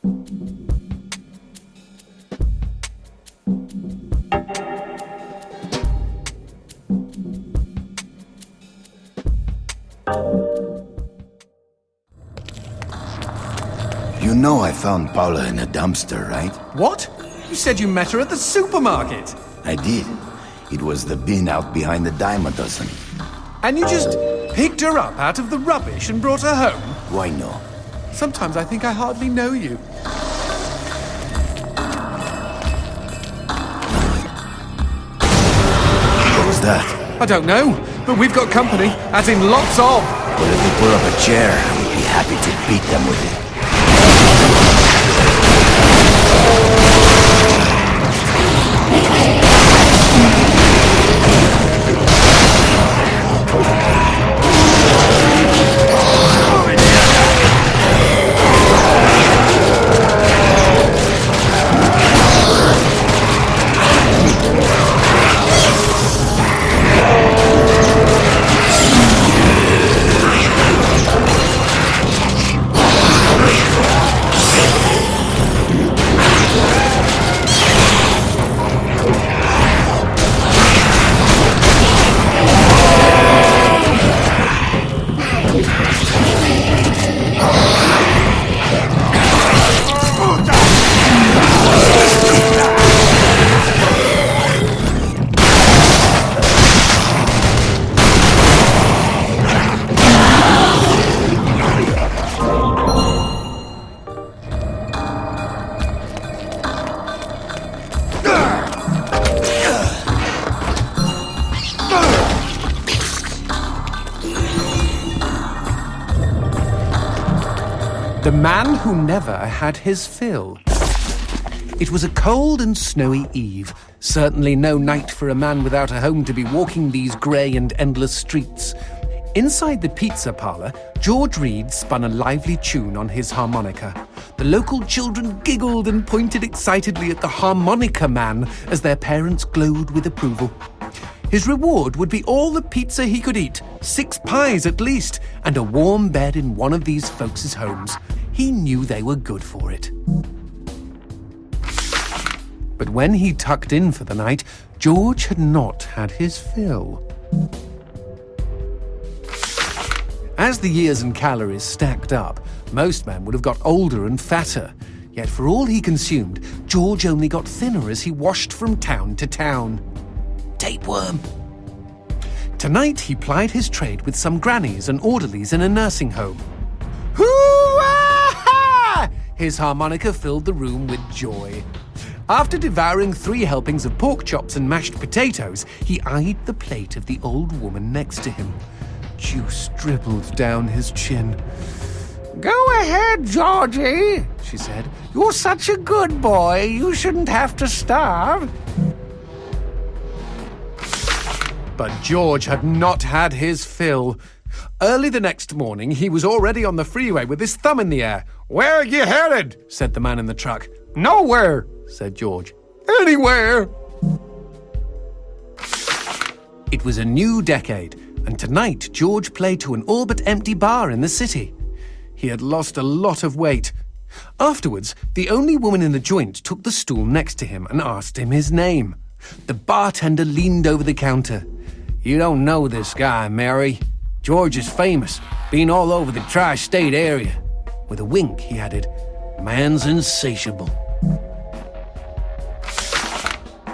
You know I found Paula in a dumpster, right? What? You said you met her at the supermarket. I did. It was the bin out behind the dime a dozen. And you just picked her up out of the rubbish and brought her home? Why no? Sometimes I think I hardly know you. What was that? I don't know, but we've got company, as in lots of. But if they put up a chair, I would be happy to beat them with it. The man who never had his fill. It was a cold and snowy eve. Certainly no night for a man without a home to be walking these grey and endless streets. Inside the pizza parlour, George Reed spun a lively tune on his harmonica. The local children giggled and pointed excitedly at the harmonica man as their parents glowed with approval. His reward would be all the pizza he could eat, 6 pies at least, and a warm bed in one of these folks' homes. He knew they were good for it. But when he tucked in for the night, George had not had his fill. As the years and calories stacked up, most men would have got older and fatter. Yet for all he consumed, George only got thinner as he washed from town to town. Tapeworm. Tonight he plied his trade with some grannies and orderlies in a nursing home. Hoo-ah! His harmonica filled the room with joy. After devouring 3 helpings of pork chops and mashed potatoes, he eyed the plate of the old woman next to him. Juice dribbled down his chin. "Go ahead, Georgie," she said. "You're such a good boy, you shouldn't have to starve." But George had not had his fill. Early the next morning, he was already on the freeway with his thumb in the air. "Where are you headed?" said the man in the truck. "Nowhere," said George. "Anywhere." It was a new decade, and tonight George played to an all but empty bar in the city. He had lost a lot of weight. Afterwards, the only woman in the joint took the stool next to him and asked him his name. The bartender leaned over the counter. "You don't know this guy, Mary. George is famous, been all over the tri-state area." With a wink, he added, "Man's insatiable."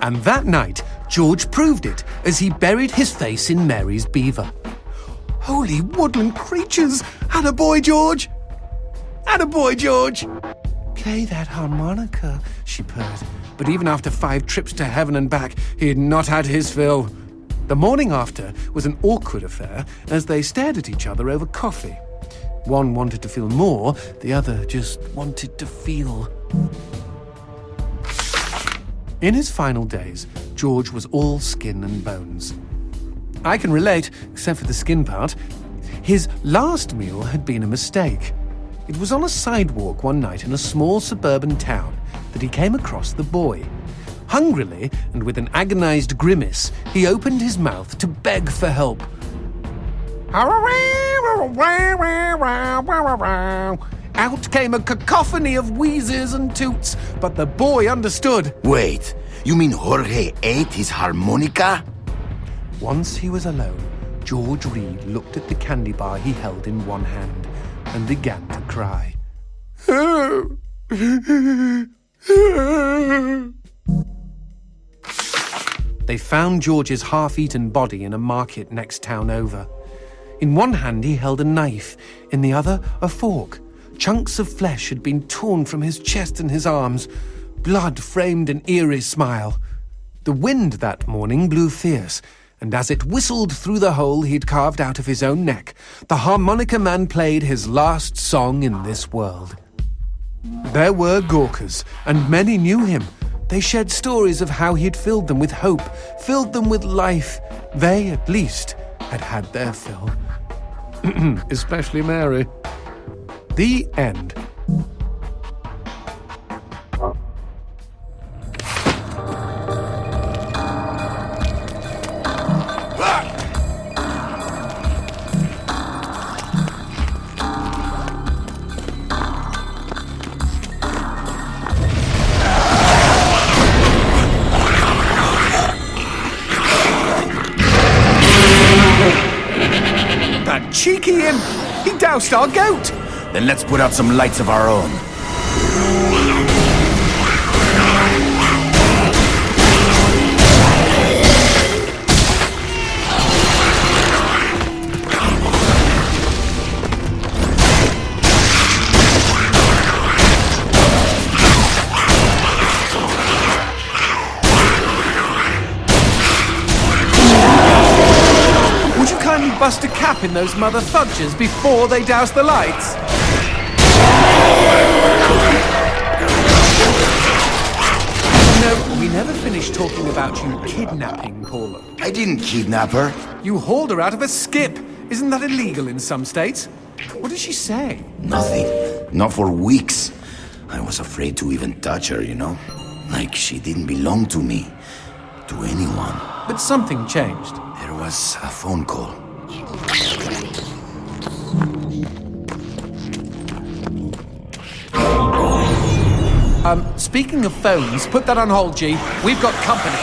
And that night, George proved it as he buried his face in Mary's beaver. Holy woodland creatures! Attaboy, George! Attaboy, George! "Play that harmonica," she purred. But even after 5 trips to heaven and back, he had not had his fill. The morning after was an awkward affair as they stared at each other over coffee. One wanted to feel more, the other just wanted to feel. In his final days, George was all skin and bones. I can relate, except for the skin part. His last meal had been a mistake. It was on a sidewalk one night in a small suburban town that he came across the boy. Hungrily, and with an agonized grimace, he opened his mouth to beg for help. Out came a cacophony of wheezes and toots, but the boy understood. Wait, you mean Jorge ate his harmonica? Once he was alone, George Reed looked at the candy bar he held in one hand and began to cry. They found George's half-eaten body in a market next town over. In one hand he held a knife, in the other a fork. Chunks of flesh had been torn from his chest and his arms. Blood framed an eerie smile. The wind that morning blew fierce, and as it whistled through the hole he'd carved out of his own neck, the harmonica man played his last song in this world. There were Gawkers, and many knew him. They shared stories of how he'd filled them with hope, filled them with life. They, at least, had had their fill. Especially Mary. The end. That cheeky imp! He doused our goat! Then let's put out some lights of our own. Would you kindly bust a cap in those mother fudges before they douse the lights? No, we never finished talking about you kidnapping Paula. I didn't kidnap her. You hauled her out of a skip. Isn't that illegal in some states? What did she say? Nothing. Not for weeks. I was afraid to even touch her, you know? Like she didn't belong to me. To anyone. But something changed. There was a phone call. Speaking of phones, put that on hold, G. We've got company.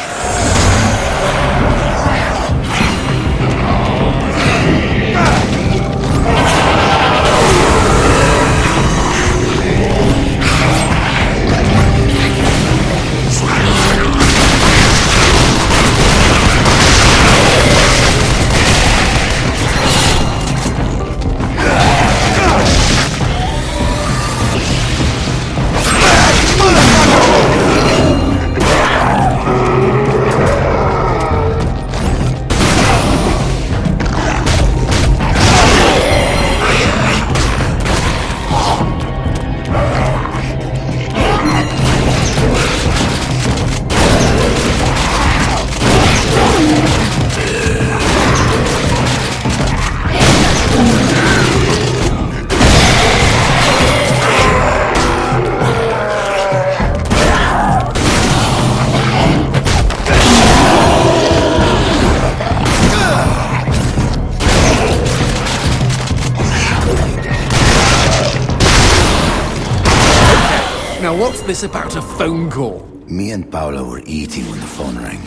Now what's this about a phone call? Me and Paula were eating when the phone rang.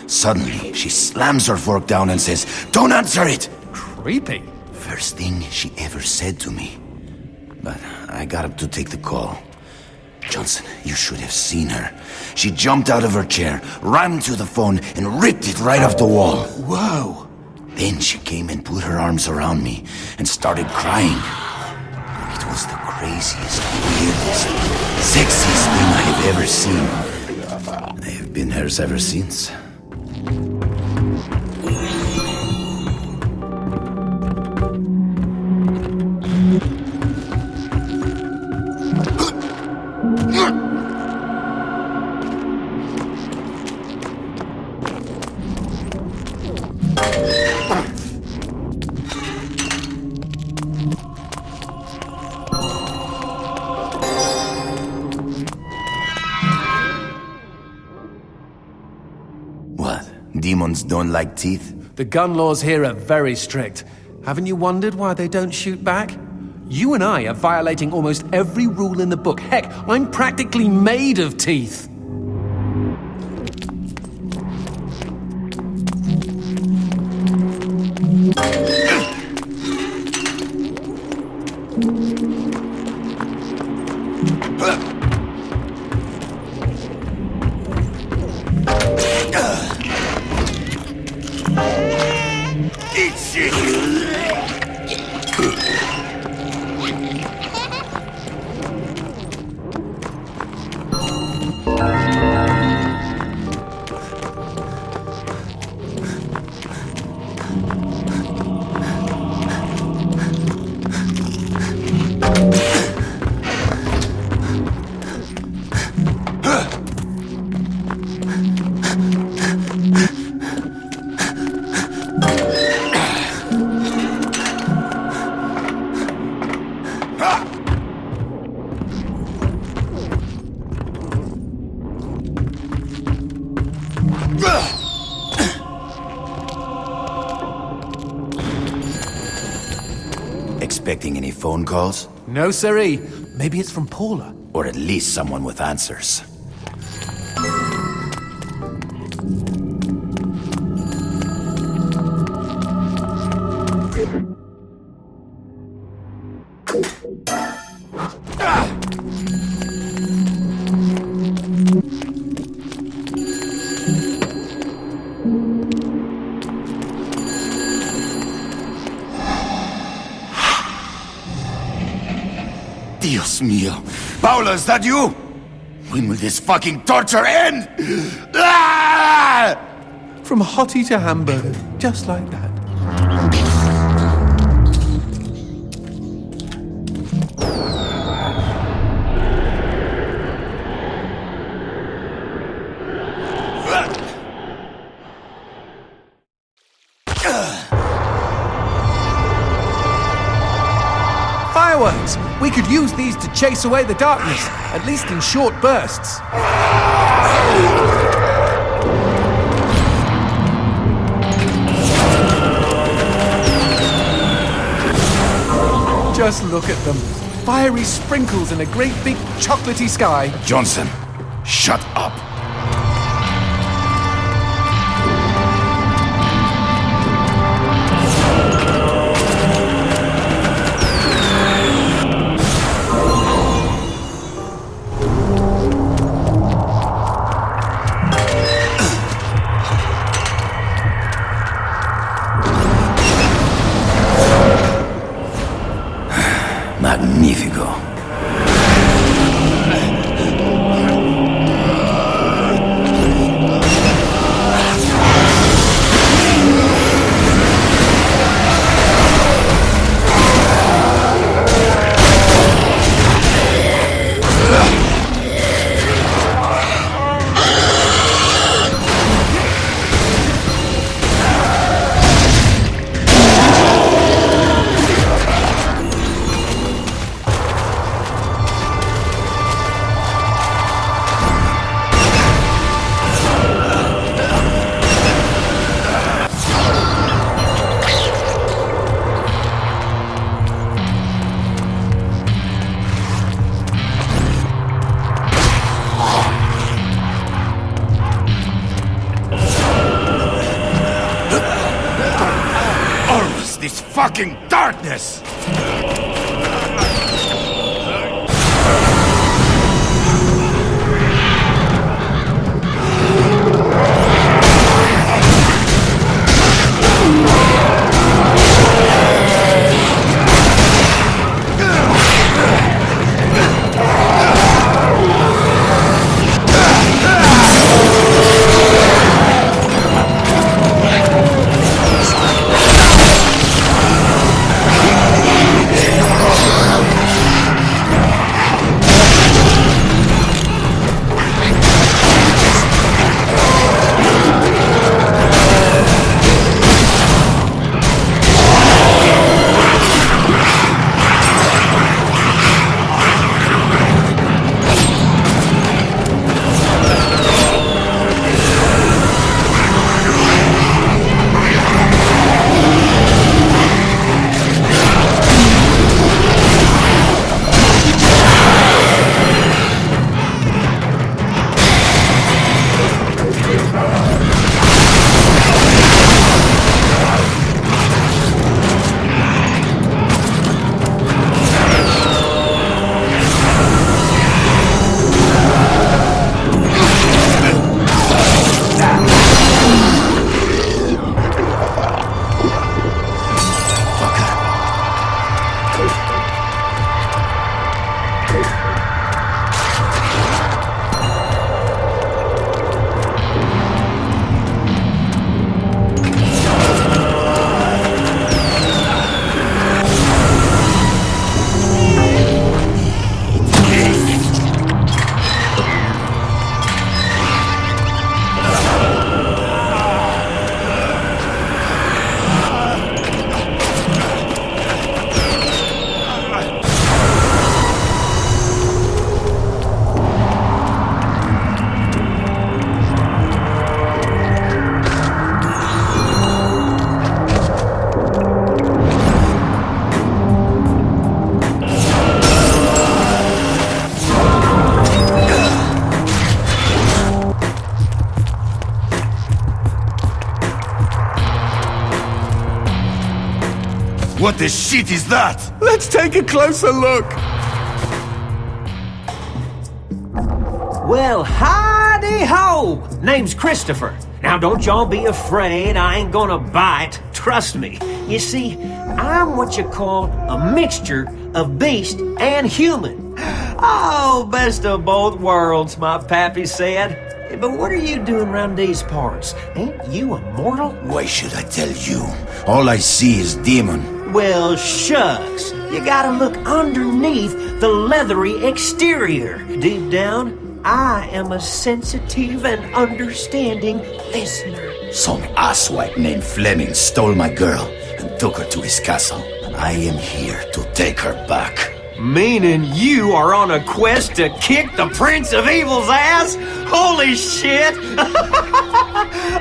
Suddenly, she slams her fork down and says, "Don't answer it!" Creepy. First thing she ever said to me. But I got up to take the call. Johnson, you should have seen her. She jumped out of her chair, ran to the phone, and ripped it right off the wall. Whoa. Then she came and put her arms around me and started crying. It was the craziest, weirdest, sexiest thing I have ever seen. I have been hers ever since. What? Demons don't like teeth? The gun laws here are very strict. Haven't you wondered why they don't shoot back? You and I are violating almost every rule in the book. Heck, I'm practically made of teeth. Eat shit! Expecting any phone calls? No, siree. Maybe it's from Paula. Or at least someone with answers. Dios mío. Paula, is that you? When will this fucking torture end? Ah! From hottie to hamburger, just like that. Fireworks! We could use these to chase away the darkness, at least in short bursts. Just look at them. Fiery sprinkles in a great big chocolatey sky. Johnson, shut up. Magnifico. This fucking darkness! What the shit is that? Let's take a closer look. Well, howdy-ho! Name's Christopher. Now, don't y'all be afraid, I ain't gonna bite. Trust me. You see, I'm what you call a mixture of beast and human. Oh, best of both worlds, my pappy said. But what are you doing around these parts? Ain't you a mortal? Why should I tell you? All I see is demon. Well, shucks. You gotta look underneath the leathery exterior. Deep down, I am a sensitive and understanding listener. Some asswipe named Fleming stole my girl and took her to his castle. I am here to take her back. Meaning you are on a quest to kick the Prince of Evil's ass? Holy shit!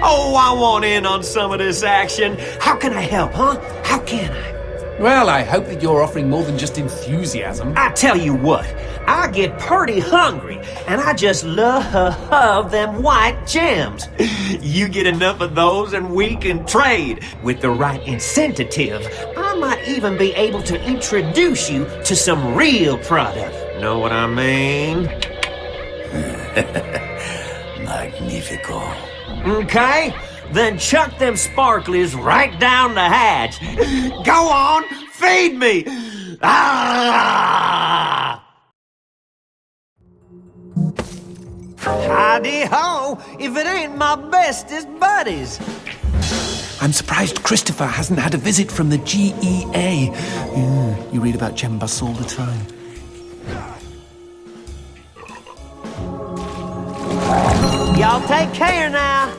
Oh, I want in on some of this action. How can I help, huh? How can I? Well, I hope that you're offering more than just enthusiasm. I tell you what, I get purty hungry, and I just love them white gems. You get enough of those and we can trade. With the right incentive, I might even be able to introduce you to some real product. Know what I mean? Magnifico. Okay? Then chuck them sparklies right down the hatch. Go on, feed me! Ah! Howdy-ho, if it ain't my bestest buddies. I'm surprised Christopher hasn't had a visit from the GEA. You read about gem busts all the time. Y'all take care now.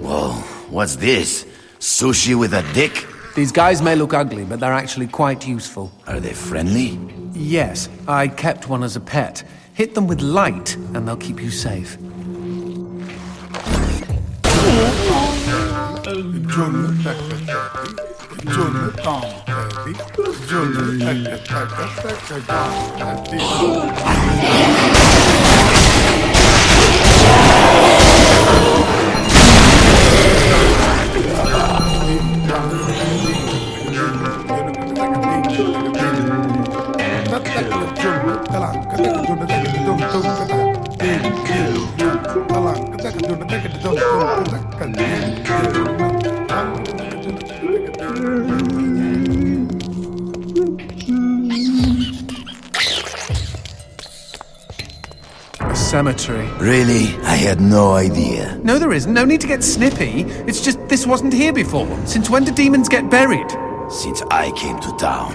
Whoa, what's this? Sushi with a dick? These guys may look ugly, but they're actually quite useful. Are they friendly? Yes, I kept one as a pet. Hit them with light, and they'll keep you safe. A cemetery. Really? I had no idea. No, there isn't. No need to get snippy. It's just this wasn't here before. Since when do demons get buried? Since I came to town.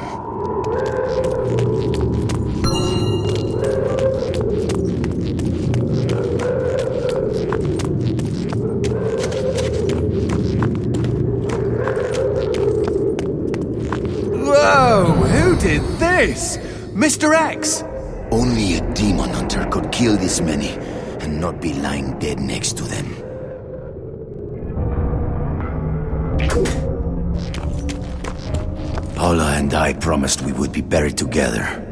Whoa! Who did this? Mr. X! Only a demon hunter could kill this many and not be lying dead next to them. Paula and I promised we would be buried together.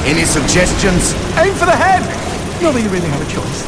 Any suggestions? Aim for the head! Not that you really have a choice.